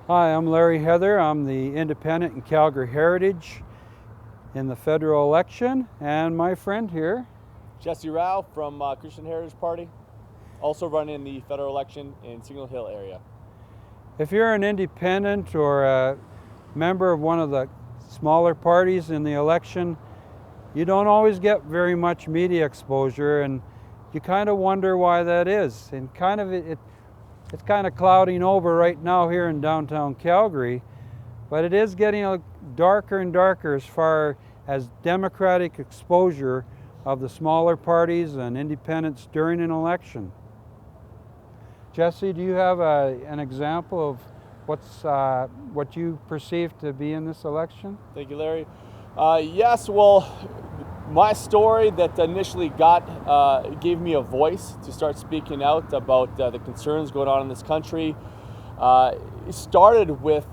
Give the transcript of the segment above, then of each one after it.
Hi, I'm Larry Heather. I'm the independent in Calgary Heritage in the federal election, and my friend here. Jesse Rau from Christian Heritage Party, also running the federal election in Signal Hill area. If you're an independent or a member of one of the smaller parties in the election, you don't always get very much media exposure, and you kind of wonder why that is. And it's kind of clouding over right now here in downtown Calgary, but it is getting darker and darker as far as democratic exposure of the smaller parties and independents during an election. Jesse, do you have an example of what you perceive to be in this election? Thank you, Larry. Yes, well, my story that initially gave me a voice to start speaking out about the concerns going on in this country started with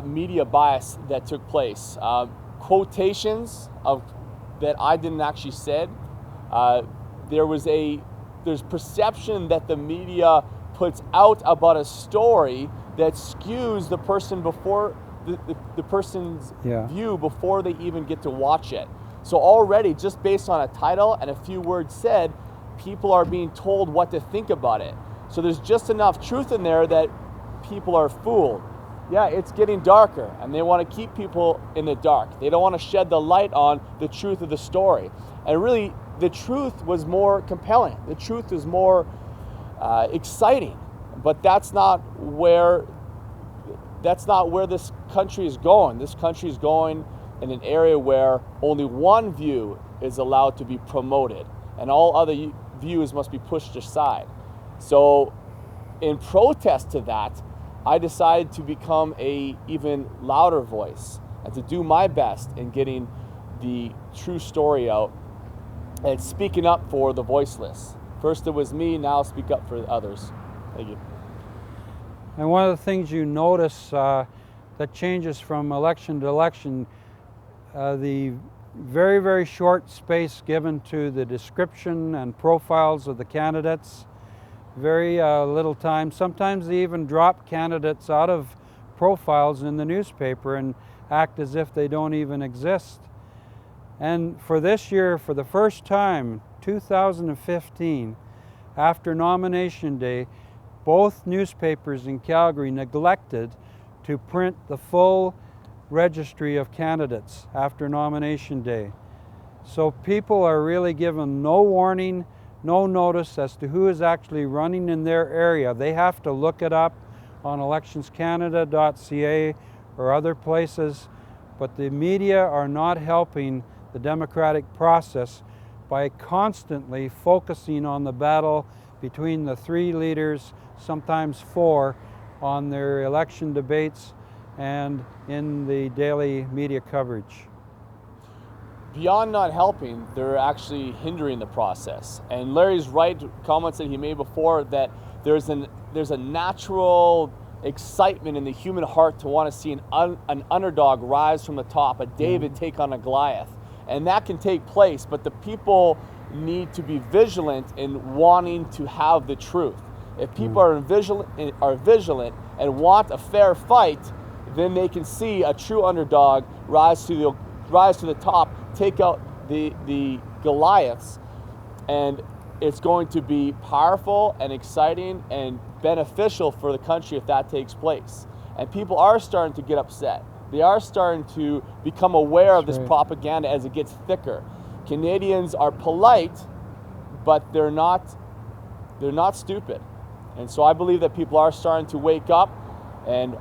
media bias that took place. Quotations that I didn't actually said. There's perception that the media puts out about a story that skews the person before the person's view before they even get to watch it. So already, just based on a title and a few words said, people are being told what to think about it. So there's just enough truth in there that people are fooled. Yeah, it's getting darker, and they want to keep people in the dark. They don't want to shed the light on the truth of the story. And really, the truth was more compelling. The truth is more exciting. But that's not where this country is going. This country is going in an area where only one view is allowed to be promoted, and all other views must be pushed aside. So, in protest to that, I decided to become a even louder voice and to do my best in getting the true story out and speaking up for the voiceless. First it was me, now I'll speak up for others. Thank you. And one of the things you notice that changes from election to election, the very, very short space given to the description and profiles of the candidates, very little time. Sometimes they even drop candidates out of profiles in the newspaper and act as if they don't even exist. And for this year, for the first time, 2015, after nomination day, both newspapers in Calgary neglected to print the full registry of candidates after nomination day. So people are really given no warning, no notice as to who is actually running in their area. They have to look it up on electionscanada.ca or other places, but the media are not helping the democratic process by constantly focusing on the battle between the three leaders, sometimes four, on their election debates and in the daily media coverage. Beyond not helping, they're actually hindering the process. And Larry's right, comments that he made before, that there's a natural excitement in the human heart to want to see an underdog rise from the top, a David take on a Goliath. And that can take place, but the people need to be vigilant in wanting to have the truth. If people are vigilant and want a fair fight, then they can see a true underdog rise to the top, take out the Goliaths, and it's going to be powerful and exciting and beneficial for the country if that takes place. And people are starting to get upset. They are starting to become aware of this propaganda as it gets thicker. Canadians are polite, but they're not stupid. And so I believe that people are starting to wake up, and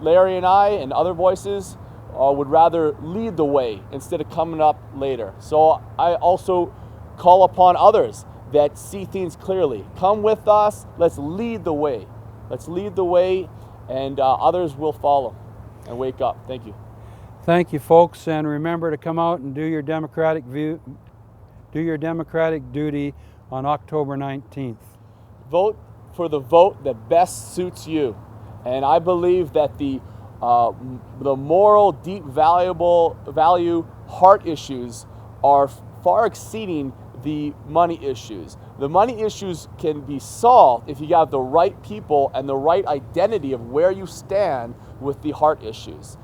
Larry and I and other voices would rather lead the way instead of coming up later. So I also call upon others that see things clearly. Come with us, let's lead the way. Let's lead the way, and others will follow and wake up. Thank you. Thank you, folks, and remember to come out and do your democratic duty on October 19th. Vote for the vote that best suits you. And I believe that the moral, deep, value heart issues are far exceeding the money issues. The money issues can be solved if you have the right people and the right identity of where you stand with the heart issues.